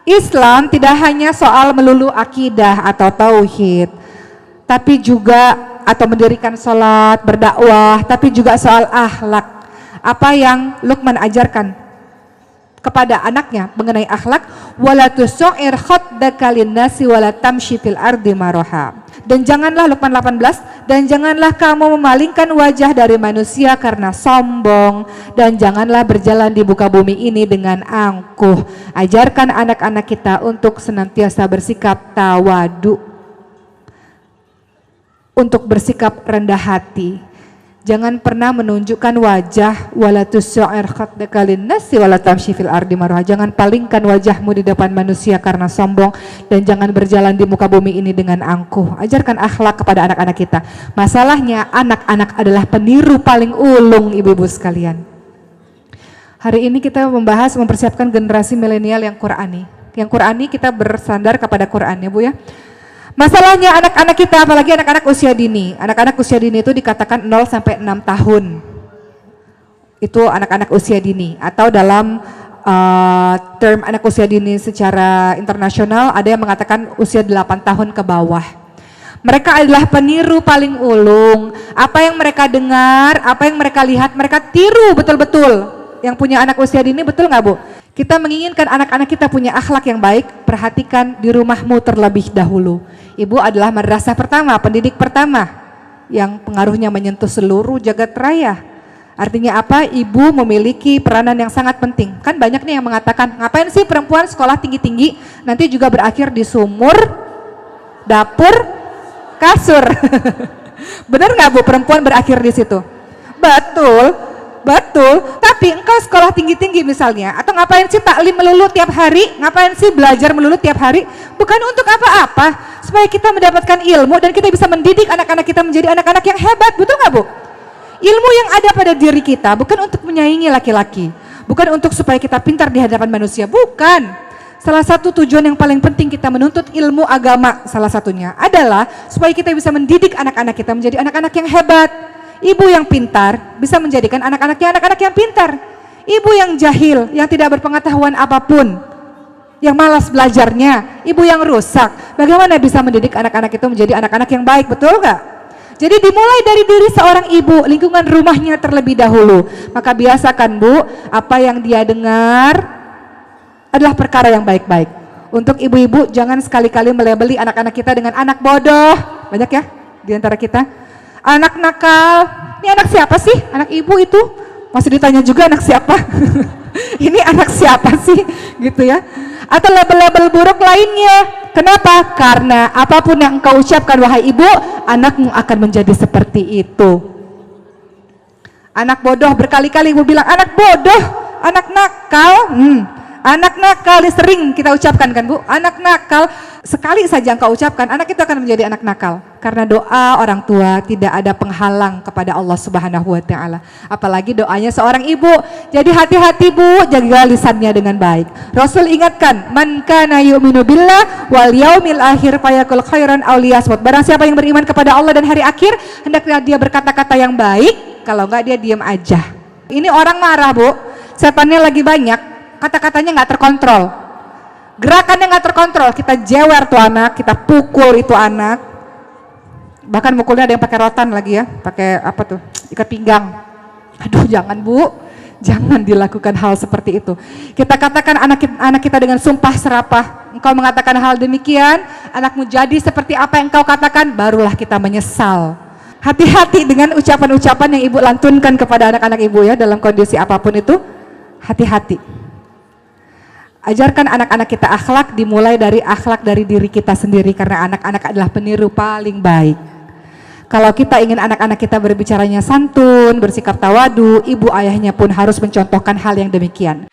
Islam tidak hanya soal melulu akidah atau tauhid, tapi juga atau mendirikan sholat, berdakwah, tapi juga soal akhlak. Apa yang Luqman ajarkan kepada anaknya mengenai akhlak, wala tusair khaddaka linnasi wala tamshi fil ardi maraha. Dan janganlah, Luqman 18, dan janganlah kamu memalingkan wajah dari manusia karena sombong, dan janganlah berjalan di muka bumi ini dengan angkuh. Ajarkan anak-anak kita untuk senantiasa bersikap tawadu, untuk bersikap rendah hati. Jangan pernah menunjukkan wajah, wala tusair khaddaka linnasi wala tamshi fil ardi maraha. Jangan palingkan wajahmu di depan manusia karena sombong, dan jangan berjalan di muka bumi ini dengan angkuh. Ajarkan akhlak kepada anak-anak kita. Masalahnya anak-anak adalah peniru paling ulung, ibu-ibu sekalian. Hari ini kita membahas mempersiapkan generasi milenial yang Qur'ani. Yang Qur'ani, kita bersandar kepada Qur'an ya Bu ya. Masalahnya anak-anak kita, apalagi anak-anak usia dini. Anak-anak usia dini itu dikatakan 0 sampai 6 tahun. Itu anak-anak usia dini. Atau dalam term anak usia dini secara internasional ada yang mengatakan usia 8 tahun ke bawah. Mereka adalah peniru paling ulung. Apa yang mereka dengar, apa yang mereka lihat, mereka tiru betul-betul. Yang punya anak usia dini, betul nggak Bu? Kita menginginkan anak-anak kita punya akhlak yang baik. Perhatikan di rumahmu terlebih dahulu. Ibu adalah madrasah pertama, pendidik pertama yang pengaruhnya menyentuh seluruh jagat raya. Artinya apa? Ibu memiliki peranan yang sangat penting. Kan banyak nih yang mengatakan, ngapain sih perempuan sekolah tinggi-tinggi, nanti juga berakhir di sumur, dapur, kasur. Benar nggak Bu, perempuan berakhir di situ? Betul. Betul, tapi engkau sekolah tinggi-tinggi misalnya, atau ngapain sih taklim melulu tiap hari, ngapain sih belajar melulu tiap hari, bukan untuk apa-apa, supaya kita mendapatkan ilmu dan kita bisa mendidik anak-anak kita menjadi anak-anak yang hebat, betul nggak Bu? Ilmu yang ada pada diri kita bukan untuk menyaingi laki-laki, bukan untuk supaya kita pintar di hadapan manusia, bukan. Salah satu tujuan yang paling penting kita menuntut ilmu agama, salah satunya adalah supaya kita bisa mendidik anak-anak kita menjadi anak-anak yang hebat. Ibu yang pintar bisa menjadikan anak-anaknya anak-anak yang pintar. Ibu yang jahil, yang tidak berpengetahuan apapun, yang malas belajarnya, ibu yang rusak, bagaimana bisa mendidik anak-anak itu menjadi anak-anak yang baik, betul nggak? Jadi dimulai dari diri seorang ibu, lingkungan rumahnya terlebih dahulu. Maka biasakan Bu, apa yang dia dengar adalah perkara yang baik-baik. Untuk ibu-ibu, jangan sekali-kali melabeli anak-anak kita dengan anak bodoh. Banyak ya di antara kita. Anak nakal, ini anak siapa sih? Anak ibu itu masih ditanya juga anak siapa? Ini anak siapa sih? Gitu ya. Atau label-label buruk lainnya. Kenapa? Karena apapun yang engkau ucapkan wahai ibu, anakmu akan menjadi seperti itu. Anak bodoh, berkali-kali ibu bilang anak bodoh, anak nakal. Anak nakal sering kita ucapkan kan Bu, anak nakal. Sekali saja engkau ucapkan, anak itu akan menjadi anak nakal. Karena doa orang tua tidak ada penghalang kepada Allah Subhanahu wa Ta'ala. Apalagi doanya seorang ibu. Jadi hati-hati Bu, jaga lisannya dengan baik. Rasul ingatkan, man kana yu'minu billah wal yaumil akhir fayaqul khairan aw liyasmut. Barang siapa yang beriman kepada Allah dan hari akhir, hendaknya dia berkata-kata yang baik, kalau enggak dia diam aja. Ini orang marah Bu, setannya lagi banyak, kata-katanya nggak terkontrol, gerakannya nggak terkontrol, kita jewer tuh anak, kita pukul itu anak, bahkan mukulnya ada yang pakai rotan lagi ya, pakai apa tuh, ikat pinggang. Aduh jangan Bu, jangan dilakukan hal seperti itu. Kita katakan anak kita dengan sumpah serapah, engkau mengatakan hal demikian, anakmu jadi seperti apa yang engkau katakan, barulah kita menyesal. Hati-hati dengan ucapan-ucapan yang ibu lantunkan kepada anak-anak ibu ya, dalam kondisi apapun itu, hati-hati. Ajarkan anak-anak kita akhlak, dimulai dari akhlak dari diri kita sendiri, karena anak-anak adalah peniru paling baik. Kalau kita ingin anak-anak kita berbicaranya santun, bersikap tawadu, ibu ayahnya pun harus mencontohkan hal yang demikian.